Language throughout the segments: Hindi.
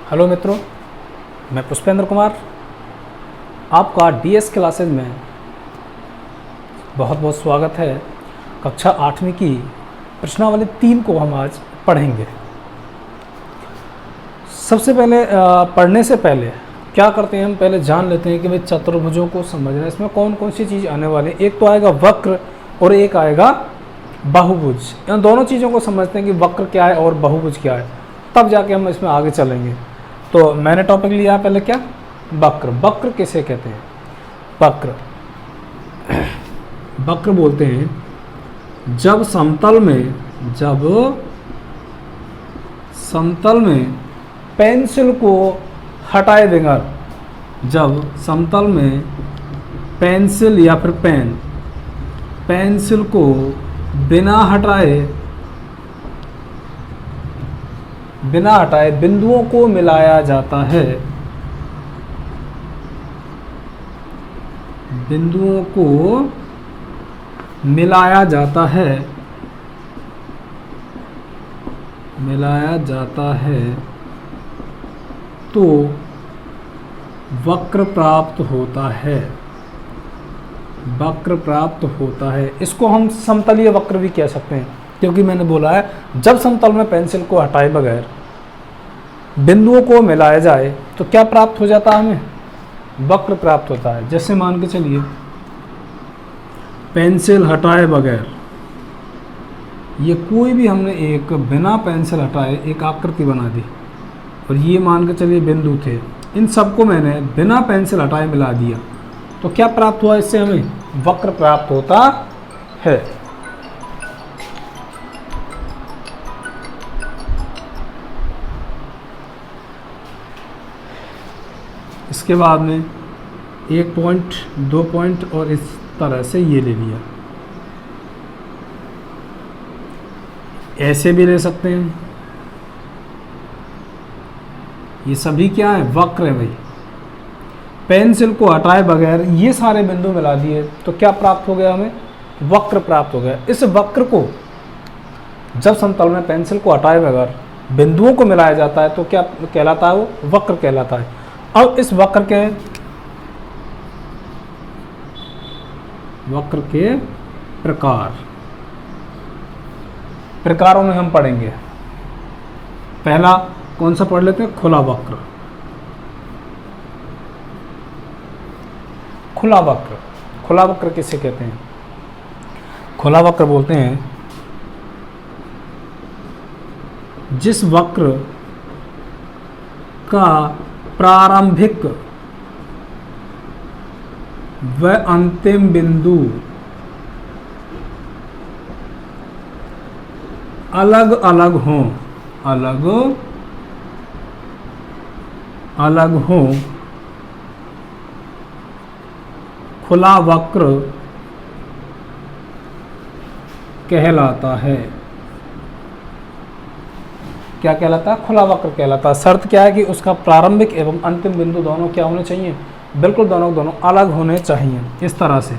हेलो मित्रों, मैं पुष्पेंद्र कुमार आपका डीएस क्लासेज में बहुत बहुत स्वागत है। कक्षा 8वीं की प्रश्नावली 3 को हम आज पढ़ेंगे। सबसे पहले पढ़ने से पहले क्या करते हैं, हम पहले जान लेते हैं कि भाई चतुर्भुजों को समझना है, इसमें कौन कौन सी चीज़ आने वाली है। एक तो आएगा वक्र और एक आएगा बहुभुज। इन दोनों चीज़ों को समझते हैं कि वक्र क्या है और बहुभुज क्या है, तब जाके हम इसमें आगे चलेंगे। तो मैंने टॉपिक लिया पहले क्या, वक्र। वक्र किसे कहते हैं? वक्र बोलते हैं जब समतल में पेंसिल को हटाए बगैर, जब समतल में पेंसिल या फिर पेंसिल को बिना हटाए बिंदुओं को मिलाया जाता है, बिंदुओं को मिलाया जाता है तो वक्र प्राप्त होता है। इसको हम समतलीय वक्र भी कह सकते हैं, क्योंकि मैंने बोला है जब समतल में पेंसिल को हटाए बगैर बिंदुओं को मिलाया जाए तो क्या प्राप्त हो जाता है, हमें वक्र प्राप्त होता है। जैसे मान के चलिए पेंसिल हटाए बगैर, ये कोई भी हमने एक बिना पेंसिल हटाए एक आकृति बना दी, और ये मान के चलिए बिंदु थे, इन सबको मैंने बिना पेंसिल हटाए मिला दिया, तो क्या प्राप्त हुआ? इससे हमें वक्र प्राप्त होता है। इसके बाद में 1 पॉइंट 2 पॉइंट और इस तरह से ये ले लिया। ऐसे भी ले सकते हैं। ये सभी क्या है? वक्र है भाई। पेंसिल को हटाए बगैर ये सारे बिंदु मिला दिए तो क्या प्राप्त हो गया? हमें वक्र प्राप्त हो गया। इस वक्र को जब समतल में पेंसिल को हटाए बगैर बिंदुओं को मिलाया जाता है तो क्या कहलाता है? वो वक्र कहलाता है। अब इस वक्र के प्रकारों में हम पढ़ेंगे। पहला कौन सा पढ़ लेते हैं? खुला वक्र। खुला वक्र किसे कहते हैं? खुला वक्र बोलते हैं जिस वक्र का प्रारंभिक व अंतिम बिंदु अलग अलग हों, खुला वक्र कहलाता है। क्या कहलाता है? खुला वक्र कहलाता है। शर्त क्या है कि उसका प्रारंभिक एवं अंतिम बिंदु दोनों क्या होने चाहिए? बिल्कुल दोनों अलग होने चाहिए। इस तरह से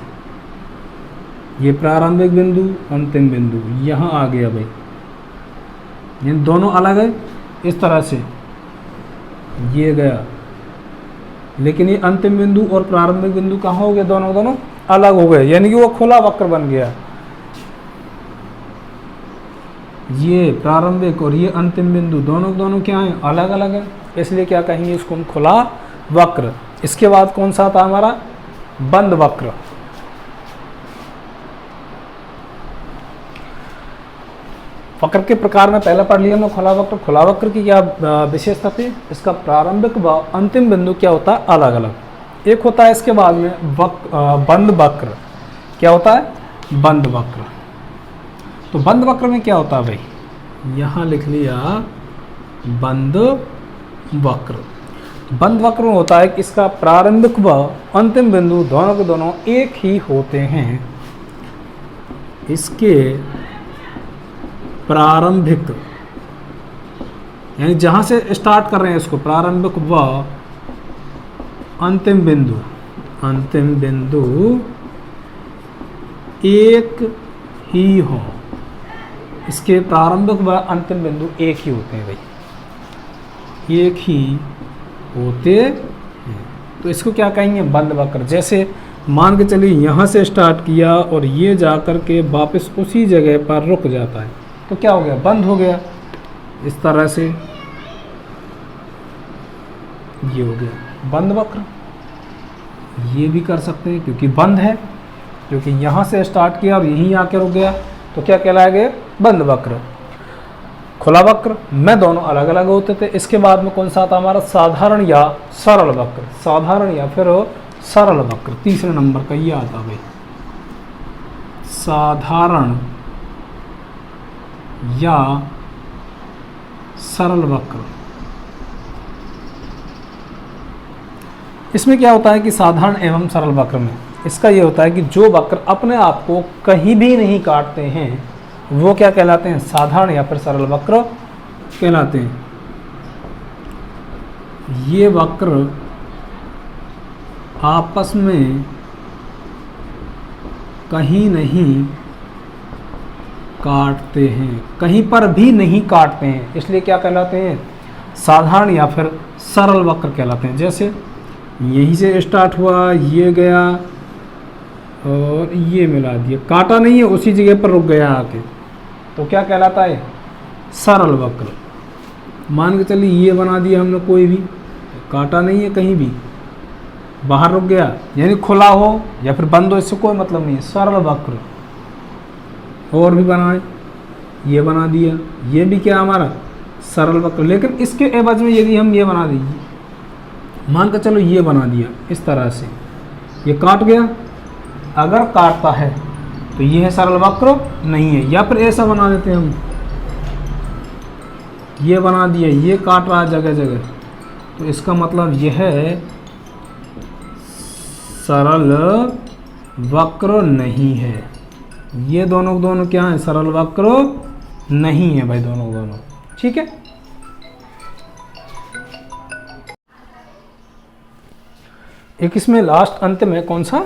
ये प्रारंभिक बिंदु, अंतिम बिंदु यहाँ आ गया भाई, ये दोनों अलग है। इस तरह से ये गया, लेकिन ये अंतिम बिंदु और प्रारंभिक बिंदु कहाँ हो गए? दोनों अलग हो गए, यानी कि वो खुला वक्र बन गया। ये प्रारंभिक और ये अंतिम बिंदु दोनों क्या हैं? अलग अलग है, इसलिए क्या कहेंगे? इसको हम खुला वक्र। इसके बाद कौन सा आता है हमारा? बंद वक्र। वक्र के प्रकार में पहला पढ़ लिया हमने खुला वक्र। खुला वक्र की क्या विशेषता थी? इसका प्रारंभिक व अंतिम बिंदु क्या होता है? अलग अलग। एक होता है इसके बाद में बंद वक्र। क्या होता है? बंद वक्र। तो बंद वक्र में क्या होता है भाई? यहाँ लिख लिया बंद वक्र। बंद वक्र में होता है कि इसका प्रारंभिक व अंतिम बिंदु दोनों के दोनों एक ही होते हैं। इसके प्रारंभिक, यानी जहाँ से स्टार्ट कर रहे हैं इसको, प्रारंभिक व अंतिम बिंदु एक ही हो। इसके प्रारंभिक व अंतिम बिंदु एक ही होते हैं भाई। एक ही होते हैं। तो इसको क्या कहेंगे? बंद वक्र। जैसे मान के चलिए यहाँ से स्टार्ट किया और ये जा कर के वापस उसी जगह पर रुक जाता है, तो क्या हो गया? बंद हो गया। इस तरह से ये हो गया बंद वक्र। ये भी कर सकते हैं क्योंकि बंद है, क्योंकि यहाँ से स्टार्ट किया और यहीं आके रुक गया, तो क्या कहलाएगा? बंद वक्र। खुला वक्र में दोनों अलग अलग होते थे। इसके बाद में कौन सा आता हमारा? साधारण या सरल वक्र। साधारण या फिर सरल वक्र, तीसरे नंबर का ये आता भाई, साधारण या सरल वक्र। इसमें क्या होता है कि साधारण एवं सरल वक्र में इसका ये होता है कि जो वक्र अपने आप को कहीं भी नहीं काटते हैं वो क्या कहलाते हैं? साधारण या फिर सरल वक्र कहलाते हैं। ये वक्र आपस में कहीं नहीं काटते हैं, कहीं पर भी नहीं काटते हैं, इसलिए क्या कहलाते हैं? साधारण या फिर सरल वक्र कहलाते हैं। जैसे यहीं से स्टार्ट हुआ, ये गया और ये मिला दिया, काटा नहीं है, उसी जगह पर रुक गया आके, तो क्या कहलाता है? सरल वक्र। मान के चलिए ये बना दिया हमने, कोई भी काटा नहीं है, कहीं भी बाहर रुक गया, यानी खुला हो या फिर बंद हो, इससे कोई मतलब नहीं है, सरल वक्र। और भी बनाए, ये बना दिया, ये भी क्या हमारा? सरल वक्र। लेकिन इसके एवज में यदि हम ये बना दीजिए, मान कर चलो ये बना दिया इस तरह से, ये काट गया, अगर काटता है तो ये है सरल वक्र नहीं है। या फिर ऐसा बना देते हैं हम, ये बना दिया, ये काट रहा है जगह जगह, तो इसका मतलब यह है सरल वक्र नहीं है। ये दोनों क्या है? सरल वक्र नहीं है भाई, दोनों। ठीक है। एक इसमें लास्ट अंत में कौन सा?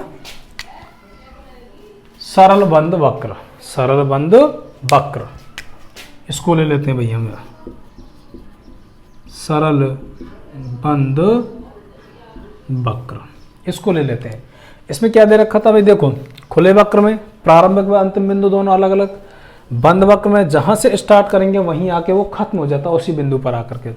सरल बंद वक्र। सरल बंद वक्र, इसको ले लेते हैं भैया हम। सरल बंद वक्र, इसको ले लेते हैं। इसमें क्या दे रखा था भाई? देखो, खुले वक्र में प्रारंभिक व अंतिम बिंदु दोनों अलग अलग, बंद वक्र में जहां से स्टार्ट करेंगे वहीं आके वो खत्म हो जाता है उसी बिंदु पर आकर के।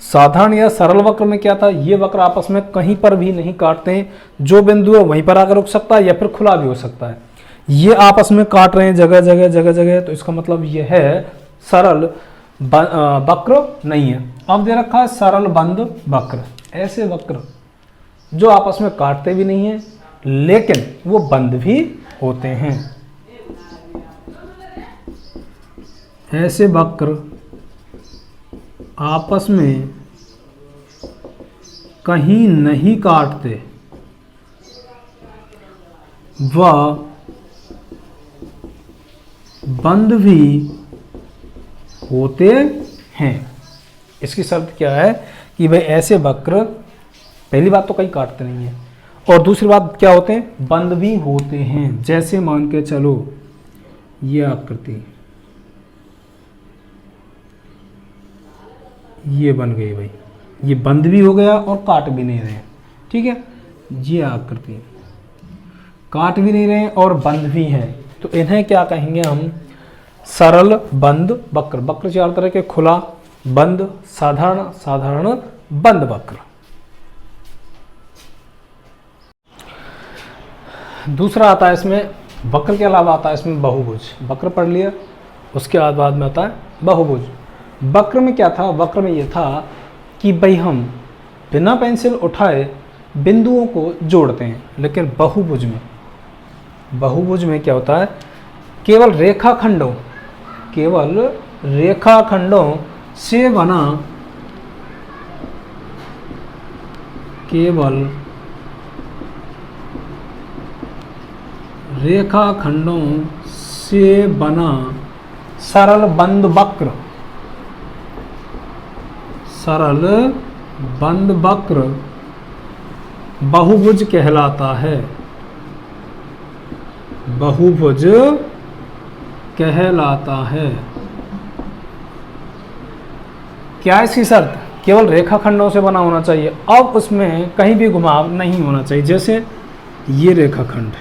साधारण या सरल वक्र में क्या था? ये वक्र आपस में कहीं पर भी नहीं काटते हैं, जो बिंदु है वहीं पर आकर रुक सकता है या फिर खुला भी हो सकता है। ये आपस में काट रहे हैं जगह जगह, तो इसका मतलब ये है सरल वक्र नहीं है। अब दे रखा है सरल बंद वक्र, ऐसे वक्र जो आपस में काटते भी नहीं है लेकिन वो बंद भी होते हैं। ऐसे वक्र आपस में कहीं नहीं काटते व बंद भी होते हैं। इसकी शर्त क्या है कि भाई ऐसे वक्र, पहली बात तो कहीं काटते नहीं है, और दूसरी बात क्या होते हैं? बंद भी होते हैं। जैसे मान के चलो ये आकृति, ये बन गई भाई, ये बंद भी हो गया और काट भी नहीं रहे। ठीक है, ये आकृति काट भी नहीं रहे और बंद भी है, तो इन्हें क्या कहेंगे हम? सरल बंद वक्र। वक्र चार तरह के, खुला, बंद, साधारण, साधारण बंद वक्र। दूसरा आता है इसमें, वक्र के अलावा आता है इसमें बहुभुज। वक्र पढ़ लिया, उसके बाद में आता है बहुभुज। वक्र में क्या था? वक्र में ये था कि भाई हम बिना पेंसिल उठाए बिंदुओं को जोड़ते हैं, लेकिन बहुभुज में क्या होता है? केवल रेखाखंडों से बना, केवल रेखाखंडों से बना सरल बंद वक्र, सरल बंद वक्र बहुभुज कहलाता है। बहुभुज कहलाता है। क्या इसकी शर्त? केवल रेखाखंडों से बना होना चाहिए। अब उसमें कहीं भी घुमाव नहीं होना चाहिए। जैसे ये रेखाखंड,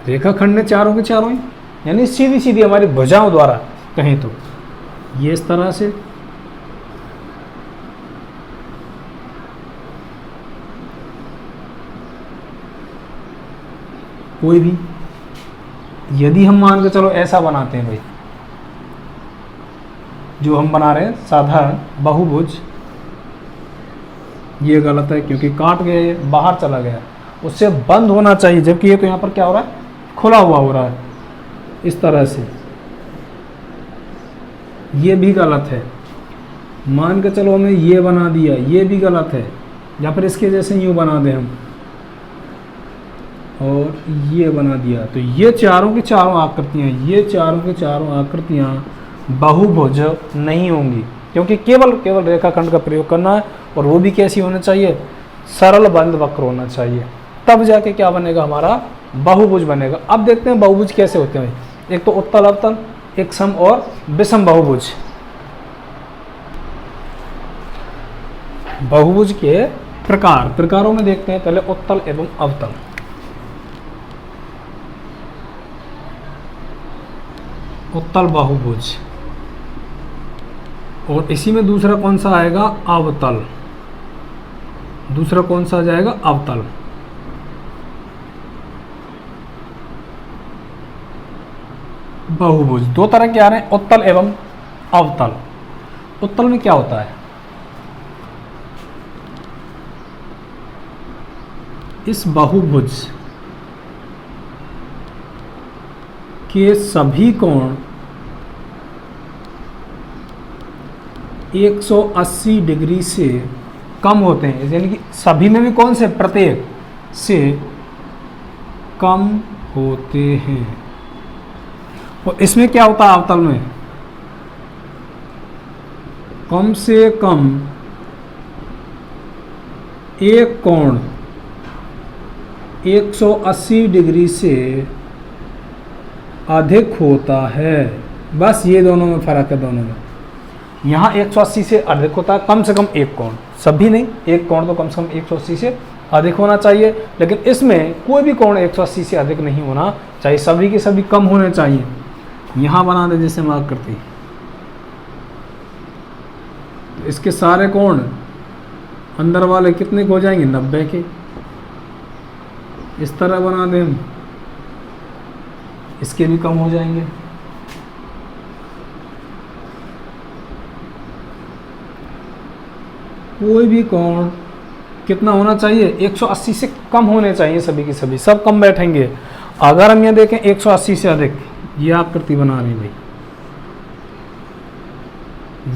रेखाखंड ने चारों के चारों ही, यानी सीधी सीधी हमारी भुजाओं द्वारा कहें तो ये इस तरह से, कोई भी, यदि हम मान के चलो ऐसा बनाते हैं भाई, जो हम बना रहे हैं साधारण बहुभुज, ये गलत है क्योंकि काट गया, ये बाहर चला गया, उससे बंद होना चाहिए, जबकि ये तो यहाँ पर क्या हो रहा है, खुला हुआ हो रहा है इस तरह से, ये भी गलत है। मान के चलो हमने ये बना दिया, ये भी गलत है, या फिर इसके जैसे यूँ बना दें हम, और ये बना दिया, तो ये चारों की चारों आकृतियाँ, ये चारों की चारों आकृतियाँ बहुभुज नहीं होंगी, क्योंकि केवल केवल रेखाखंड का प्रयोग करना है, और वो भी कैसी होना चाहिए, सरल बंद वक्र होना चाहिए, तब जाके क्या बनेगा, हमारा बहुभुज बनेगा। अब देखते हैं बहुभुज कैसे होते हैं। एक तो उत्तल अवतल, एक सम और विषम बहुभुज। बहुभुज के प्रकारों में देखते हैं पहले उत्तल एवं अवतल। उत्तल बहुभुज, और इसी में दूसरा कौन सा आएगा, अवतल। दूसरा कौन सा आ जाएगा, अवतल। बहुभुज दो तरह के आ रहे हैं, उत्तल एवं अवतल। उत्तल में क्या होता है, इस बहुभुज के सभी कोण 180 डिग्री से कम होते हैं, यानी कि सभी में भी कौन से, प्रत्येक से कम होते हैं। और इसमें क्या होता है, अवतल में कम से कम एक कोण 180 डिग्री से अधिक होता है। बस ये दोनों में फर्क है, दोनों में। यहाँ 180 से अधिक होता है, कम से कम एक कोण, सभी नहीं, एक कोण तो कम से कम 180 से अधिक होना चाहिए, लेकिन इसमें कोई भी कोण 180 से अधिक नहीं होना चाहिए, सभी के सभी कम होने चाहिए। यहाँ बना दे जैसे हम आकृति, तो इसके सारे कोण अंदर वाले कितने के हो जाएंगे, 90 के। इस तरह बना दें हम, इसके भी कम हो जाएंगे। कोई भी कोण कितना होना चाहिए, 180 से कम होने चाहिए, सभी की सभी, सब कम बैठेंगे। अगर हम ये देखें 180 से अधिक, ये आकृति बना रही भाई,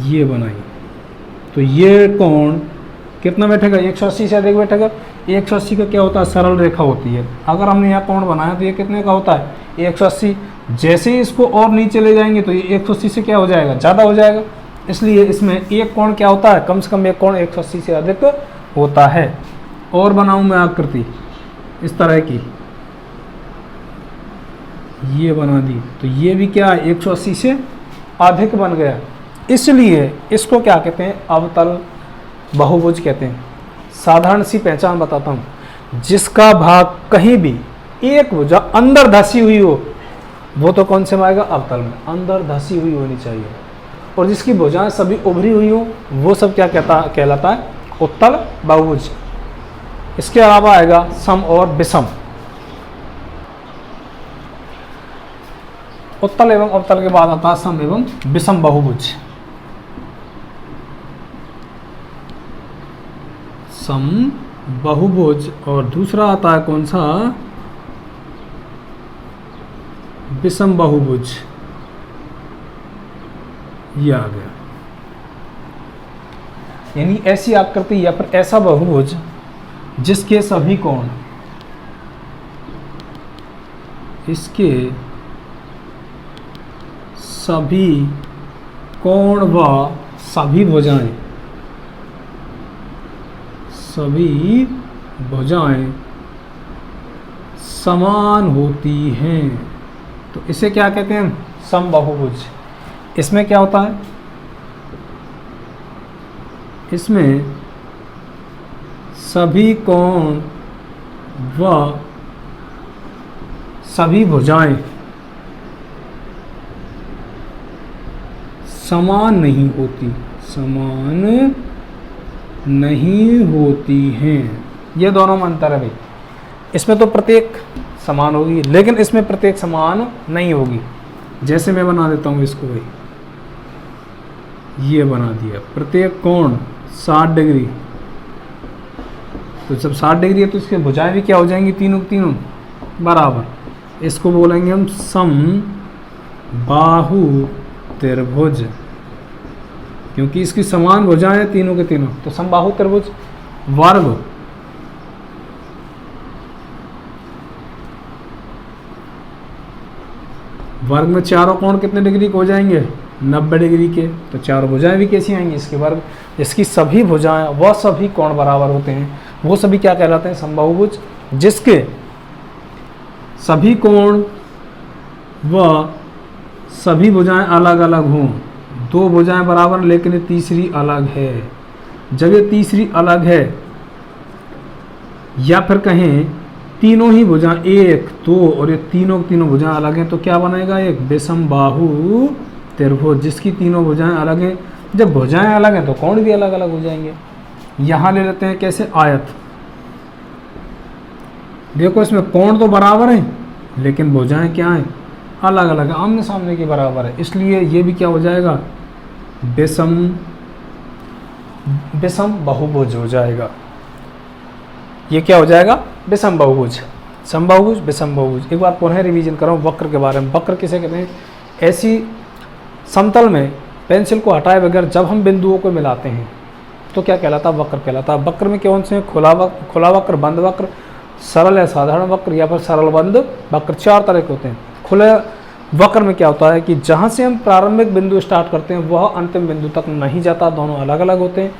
ये बनाई, तो ये कोण कितना बैठेगा, 180 से अधिक बैठेगा। 180 का क्या होता है, सरल रेखा होती है। अगर हमने यहाँ कोण बनाया तो ये कितने का होता है, 180। जैसे ही इसको और नीचे ले जाएंगे तो ये 180 से क्या हो जाएगा, ज़्यादा हो जाएगा। इसलिए इसमें एक कोण क्या होता है, कम से कम एक कोण 180 से अधिक होता है। और बनाऊं मैं आकृति इस तरह की, ये बना दी, तो ये भी क्या है, 180 से अधिक बन गया। इसलिए इसको क्या कहते हैं, अवतल बहुभुज कहते हैं। साधारण सी पहचान बताता हूँ, जिसका भाग कहीं भी एक भुजा अंदर धसी हुई हो, वो तो कौन से में आएगा, अवतल में, अंदर धसी हुई होनी चाहिए। और जिसकी भुजाएं सभी उभरी हुई हो, वो सब क्या कहलाता है, उत्तल बहुभुज। इसके अलावा आएगा सम और विषम। उत्तल एवं अवतल के बाद आता है सम एवं विषम बहुभुज। सम बहुभुज, और दूसरा आता है कौन सा, विषम बहुभुज। ये आ गया, यानी ऐसी आकृति या फिर ऐसा बहुभुज जिसके सभी कोण, इसके सभी कोण व सभी भुजाएं, सभी भुजाएं समान होती हैं, तो इसे क्या कहते हैं, समबाहुभुज। इसमें क्या होता है, इसमें सभी कोण व सभी भुजाएं समान नहीं होती, समान नहीं होती हैं। ये दोनों में अंतर है भाई। इसमें तो प्रत्येक समान होगी, लेकिन इसमें प्रत्येक समान नहीं होगी। जैसे मैं बना देता हूँ इसको भाई, ये बना दिया, प्रत्येक कोण 60 डिग्री। तो जब 60 डिग्री है तो इसकी भुजाएं भी क्या हो जाएंगी, तीनों तीनों बराबर। इसको बोलेंगे हम समबाहु त्रिभुज, क्योंकि इसकी समान भुजाएं हैं तीनों के तीनों। तो समबाहु त्रिभुज वर्ग वर्ग में चारों कोण कितने डिग्री के हो जाएंगे, 90 डिग्री के। तो चारों भुजाएं भी कैसी आएंगी इसके वर्ग, इसकी सभी भुजाएं व सभी कोण बराबर होते हैं, वो सभी क्या कहलाते हैं, समबाहुभुज। जिसके सभी कोण व सभी भुजाएं अलग अलग हों, दो भुजाएं बराबर लेकिन ये तीसरी अलग है। जब ये तीसरी अलग है, या फिर कहें तीनों ही भुजाएं 1, 2 और ये तीनों भुजाएं अलग हैं, तो क्या बनेगा, एक विषमबाहु त्रिभुज, जिसकी तीनों भुजाएं अलग हैं। जब भुजाएं अलग हैं तो कोण भी अलग अलग हो जाएंगे। यहां ले लेते हैं कैसे, आयत। देखो इसमें कोण तो बराबर है लेकिन भुजाएं क्या हैं, अलग अलग है, आमने सामने के बराबर है, इसलिए ये भी क्या हो जाएगा, विषम बहुभुज हो जाएगा। ये क्या हो जाएगा, विषम बहुभुज। समबाहुभुज, विषम बहुभुज। एक बार पुनः रिवीजन कराऊं वक्र के बारे में। वक्र किसे कहते हैं, ऐसी समतल में पेंसिल को हटाए बगैर जब हम बिंदुओं को मिलाते हैं तो क्या कहलाता है, वक्र कहलाता है। वक्र में कौन से हैं, खुला वक्र, बंद वक्र, सरल या साधारण वक्र, या फिर सरल बंद वक्र, 4 तरह के होते हैं। खुले वक्र में क्या होता है कि जहाँ से हम प्रारंभिक बिंदु स्टार्ट करते हैं वह अंतिम बिंदु तक नहीं जाता, दोनों अलग अलग होते हैं।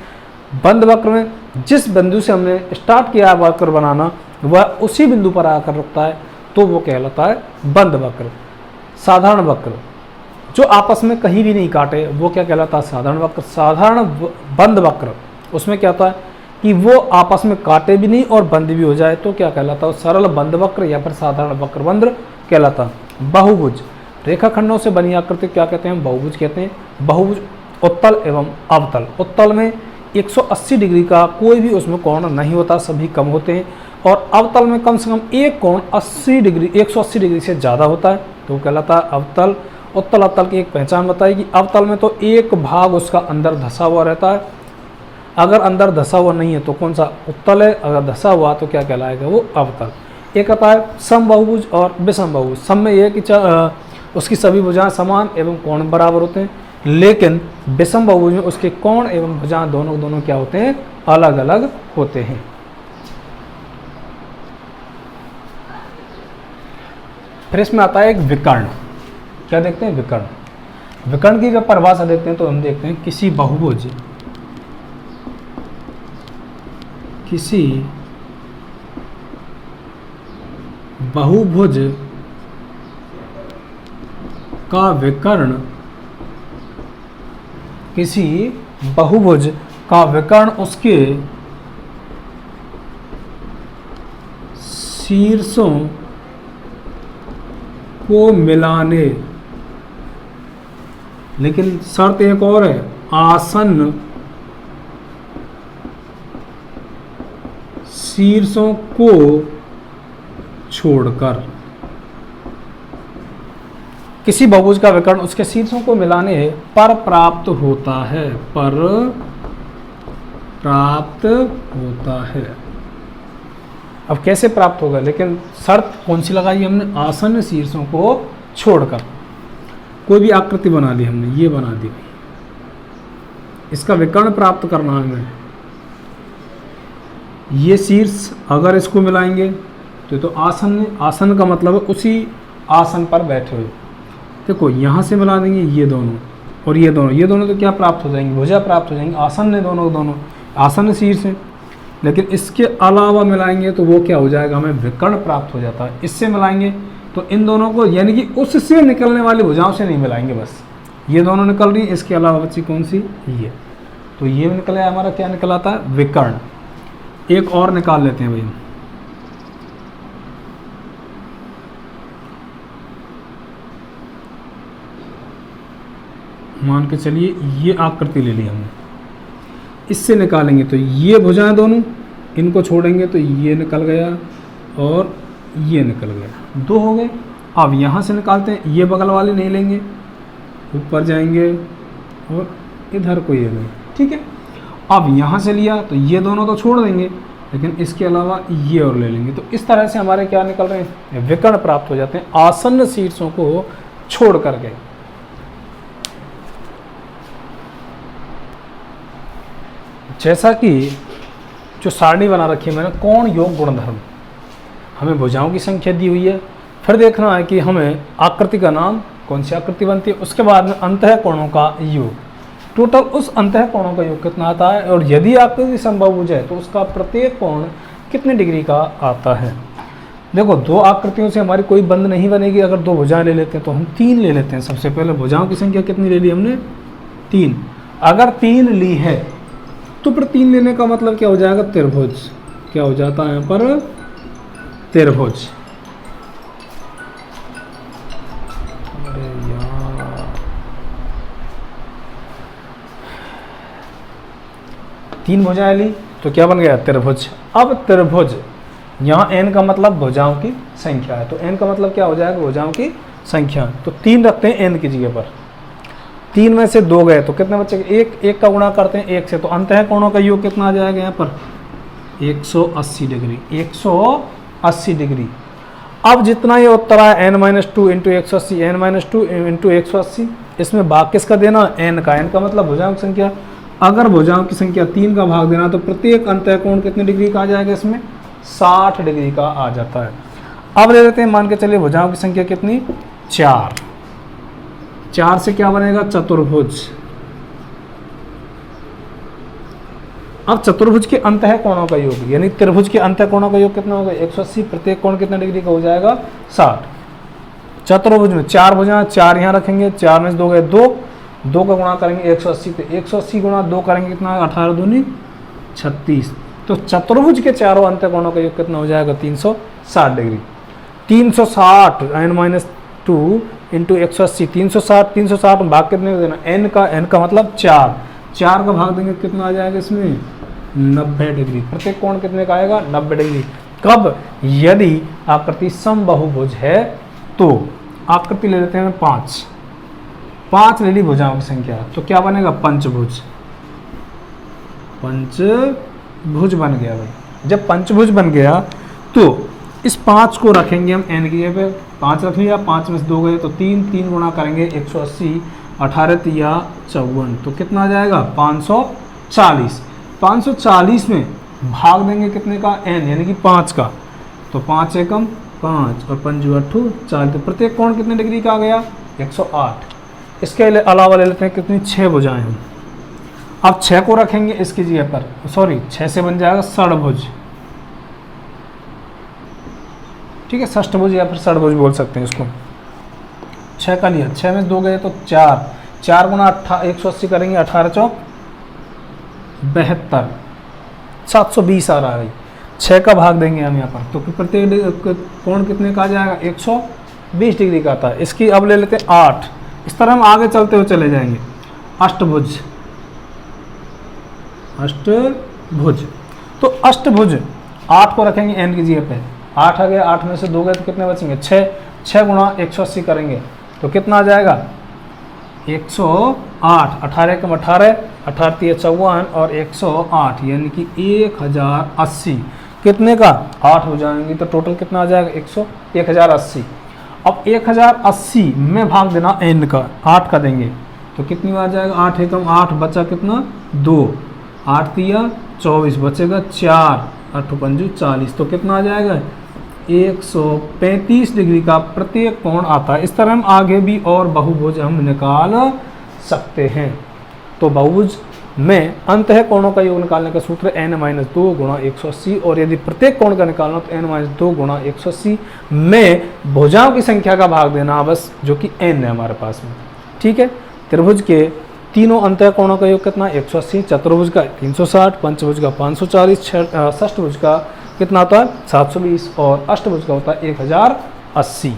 बंद वक्र में जिस बिंदु से हमने स्टार्ट किया वक्र बनाना वह उसी बिंदु पर आकर रुकता है, तो वो कहलाता है बंद वक्र। साधारण वक्र जो आपस में कहीं भी नहीं काटे वो क्या कहलाता है, साधारण वक्र। साधारण बंद वक्र उसमें क्या होता है कि वो आपस में काटे भी नहीं और बंद भी हो जाए, तो क्या कहलाता है, सरल बंद वक्र या फिर साधारण वक्र बंद कहलाता है। बहुभुज, रेखाखंडों से बनी आकृति क्या कहते हैं, बहुभुज कहते हैं। बहुभुज उत्तल एवं अवतल। उत्तल में 180 डिग्री का कोई भी उसमें कोण नहीं होता, सभी कम होते हैं, और अवतल में कम से कम एक कोण 180 डिग्री से ज़्यादा होता है, तो कहलाता है अवतल। उत्तल अवतल की एक पहचान बताई कि अवतल में तो एक भाग उसका अंदर धंसा हुआ रहता है, अगर अंदर धंसा हुआ नहीं है तो कौन सा, उत्तल है, अगर धंसा हुआ तो क्या कहलाएगा, वो अवतल। एक आता है समबाहुभुज और विषमबाहुभुज। सम में यह कि उसकी सभी भुजाएं समान एवं कोण बराबर होते हैं, लेकिन विषम बहुभुज में उसके कोण एवं भुजाएं दोनों क्या होते हैं, अलग अलग होते हैं। फिर इसमें आता है एक विकर्ण। क्या देखते हैं, विकर्ण। विकर्ण की जब परिभाषा देखते हैं तो हम देखते हैं किसी बहुभुज का विकर्ण, किसी बहुभुज का विकर्ण उसके शीर्षों को मिलाने, लेकिन शर्त एक और है, आसन्न शीर्षों को छोड़कर। किसी बहुभुज का विकर्ण उसके शीर्षों को मिलाने पर प्राप्त होता है, पर प्राप्त होता है। अब कैसे प्राप्त होगा, लेकिन शर्त कौन सी लगाई हमने, आसन्न शीर्षों को छोड़कर। कोई भी आकृति बना ली हमने, ये बना दी, इसका विकर्ण प्राप्त करना है हमें। ये शीर्ष अगर इसको मिलाएंगे तो आसन्न, आसन्न का मतलब है उसी आसन पर बैठे हुए। देखो यहाँ से मिला देंगे ये दोनों और ये दोनों तो क्या प्राप्त हो जाएंगे, भुजा प्राप्त हो जाएंगी। आसन्न दोनों आसन्न शीर्ष है, लेकिन इसके अलावा मिलाएंगे तो वो क्या हो जाएगा, हमें विकर्ण प्राप्त हो जाता है। इससे मिलाएंगे तो इन दोनों को, यानी कि उससे निकलने वाली भुजाओं से नहीं मिलाएंगे, बस ये दोनों निकल रही है, इसके अलावा बच्ची कौन सी, ये। तो ये निकल आया हमारा, क्या निकल आता है, विकर्ण। एक और निकाल लेते हैं भाई, मान के चलिए ये आकृति ले ली हमने, इससे निकालेंगे तो ये भुजाएं दोनों, इनको छोड़ेंगे तो ये निकल गया और ये निकल गया, दो हो गए। अब यहाँ से निकालते हैं, ये बगल वाले नहीं लेंगे, ऊपर जाएंगे और इधर को ये लेंगे, ठीक है। अब यहाँ से लिया तो ये दोनों तो छोड़ देंगे, लेकिन इसके अलावा ये और ले लेंगे। तो इस तरह से हमारे क्या निकल रहे हैं, विकर्ण प्राप्त हो जाते हैं आसन्न शीर्षों को छोड़ करके। जैसा कि जो सारणी बना रखी है मैंने, कोण योग गुणधर्म, हमें भुजाओं की संख्या दी हुई है, फिर देखना है कि हमें आकृति का नाम, कौन सी आकृति बनती है, उसके बाद में अंतः कोणों का योग, टोटल उस अंतः कोणों का योग कितना आता है, और यदि आकृति समबाहुभुज है तो उसका प्रत्येक कोण कितने डिग्री का आता है। देखो, दो आकृतियों से हमारी कोई बंध नहीं बनेगी। अगर दो भुजाएं ले लेते हैं तो हम 3 ले लेते हैं। सबसे पहले भुजाओं की संख्या कितनी ले ली हमने, 3। अगर 3 ली है तो फिर 3 लेने का मतलब क्या हो जाएगा, त्रिभुज। क्या हो जाता है यहाँ पर, त्रिभुज। अरे यार, 3 भुजाएं ली तो क्या बन गया, त्रिभुज। अब त्रिभुज, यहाँ n का मतलब भुजाओं की संख्या है, तो n का मतलब क्या हो जाएगा, भुजाओं की संख्या। तो 3 रखते हैं n की जगह पर, 3 में से 2 गए तो कितने बच्चे, 1 का गुणा करते हैं 1 से, तो अंतः कोणों का योग कितना आ जाएगा यहाँ पर, 180 डिग्री। 180 डिग्री। अब जितना ये उत्तर आया n-2 इंटू 180, n-2 इंटू 180, इसमें भाग किसका देना, n का। n का मतलब भुजाओं की संख्या। अगर भुजाओं की संख्या 3 का भाग देना तो प्रत्येक अंतः कोण कितने डिग्री का आ जाएगा, इसमें 60 डिग्री का आ जाता है। अब ले लेते हैं, मान के चलिए भुजाओं की संख्या कितनी, 4। 4 से क्या बनेगा, चतुर्भुज। अब चतुर्भुज के अंतः कोणों का योग, यानी त्रिभुज के अंतः कोणों का योग कितना होगा, 180। प्रत्येक कोण कितने डिग्री का हो जाएगा, 60। चतुर्भुज में 4 भुजाएं, 4 यहाँ रखेंगे, 4 में से 2 गए, 2 का गुणा करेंगे 180 पे, 180 गुणा 2 करेंगे कितना, 18 दूनी 36। तो चतुर्भुज के चारों अंतः कोणों का योग कितना हो जाएगा, 360 डिग्री। 360 n-2 इंटू 180, 360 भाग कितने को देना, n का मतलब 4 का भाग देंगे कितना आ जाएगा इसमें, 90 डिग्री। प्रत्येक कोण कितने का आएगा, 90 डिग्री। कब, यदि आकृति समबाहुभुज है तो। आकृति ले लेते हैं 5 ले ली भुजाओं की संख्या, तो क्या बनेगा, पंचभुज। पंचभुज बन गया भाई। जब पंचभुज बन गया तो इस 5 को रखेंगे हम n की जगह पे, 5 रख लिया, 5 में से 2 गए तो 3 गुणा करेंगे 180, 18 तिया 54, तो कितना आ जाएगा, 540। 540 में भाग देंगे कितने का, n यानी कि 5 का, तो 5 एकम 5 और 5 8 40, तो प्रत्येक कोण कितने डिग्री का आ गया, 108। इसके अलावा ले लेते हैं कितनी, 6 भुजाएं हैं। अब 6 को रखेंगे इसकी जगह पर, सॉरी 6 से बन जाएगा षडभुज, ठीक है, षष्ठभुज या फिर षडभुज बोल सकते हैं इसको। 6 का लिया, 6 में 2 गए तो 4 गुना 180 करेंगे, 18 चौक 72, 720 आ रहा है। 6 का भाग देंगे हम यहाँ पर, तो प्रत्येक कोण कितने का आ जाएगा, 120 डिग्री का आता है। इसकी अब ले लेते हैं 8। इस तरह हम आगे चलते हुए चले जाएंगे। अष्टभुज, तो अष्टभुज 8 को रखेंगे n की जगह पे, 8 आ गया, 8 में से 2 गए तो कितने बचेंगे, 6 गुणा 180 करेंगे तो कितना आ जाएगा, 108। 18 कम 18, 18 तिया 54 और 108 यानी कि 1080। कितने का, 8 हो जाएंगे तो टोटल कितना आ जाएगा, 1080। अब 1080 में भाग देना n का, 8 का देंगे तो कितनी आ जाएगा, 8 एकम 8, बचा कितना, 2, 8 तिया 24, बचेगा 4, 8 पंजू 40, तो कितना आ जाएगा, 135 डिग्री का प्रत्येक कोण आता है। इस तरह हम आगे भी और बहुभुज हम निकाल सकते हैं। तो बहुभुज में अंतः कोणों का योग निकालने का सूत्र n-2 गुणा 180, और यदि प्रत्येक कोण का निकालना तो n-2 गुणा 180 में भुजाओं की संख्या का भाग देना बस, जो कि n है हमारे पास में, ठीक है। त्रिभुज के तीनों अंतःकोणों का योग कितना 180, चतुर्भुज का 360, पंचभुज का 540, षष्ठभुज का कितना होता है 720 और अष्टभुज का होता है 1080।